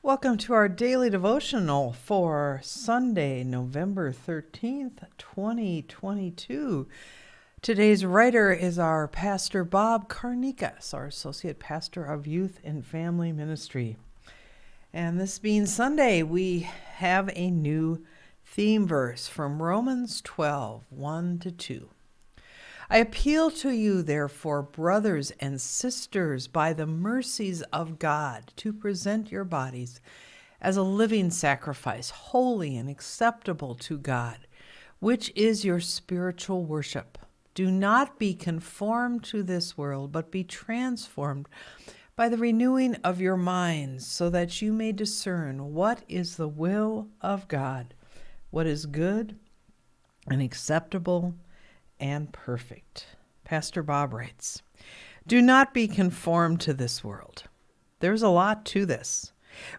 Welcome to our daily devotional for Sunday, November 13th, 2022. Today's writer is our Pastor Bob Carinicas, our Associate Pastor of Youth and Family Ministry. And this being Sunday, we have a new theme verse from Romans 12, 1-2. I appeal to you, therefore, brothers and sisters, by the mercies of God, to present your bodies as a living sacrifice, holy and acceptable to God, which is your spiritual worship. Do not be conformed to this world, but be transformed by the renewing of your minds, so that you may discern what is the will of God, what is good and acceptable and perfect. Pastor Bob writes, do not be conformed to this world. There's a lot to this.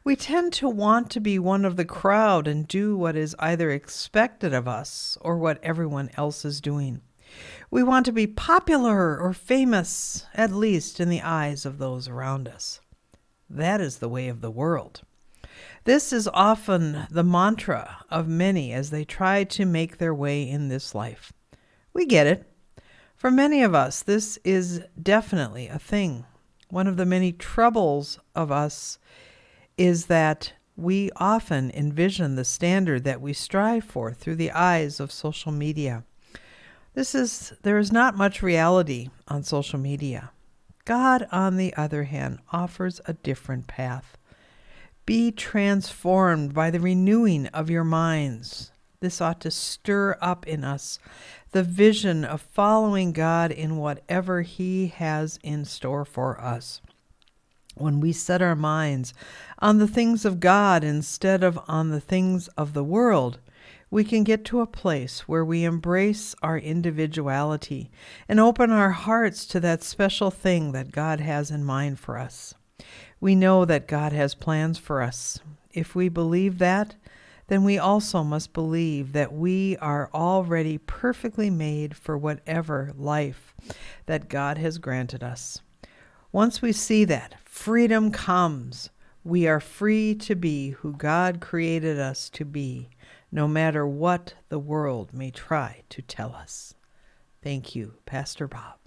We tend to want to be one of the crowd and do what is either expected of us or what everyone else is doing. We want to be popular or famous, at least in the eyes of those around us. That is the way of the world. This is often the mantra of many as they try to make their way in this life. We get it. For many of us, this is definitely a thing. One of the many troubles of us is that we often envision the standard that we strive for through the eyes of social media. There is not much reality on social media. God, on the other hand, offers a different path. Be transformed by the renewing of your minds. This ought to stir up in us the vision of following God in whatever He has in store for us. When we set our minds on the things of God instead of on the things of the world, we can get to a place where we embrace our individuality and open our hearts to that special thing that God has in mind for us. We know that God has plans for us. If we believe that, then we also must believe that we are already perfectly made for whatever life that God has granted us. Once we see that, freedom comes. We are free to be who God created us to be, no matter what the world may try to tell us. Thank you, Pastor Bob.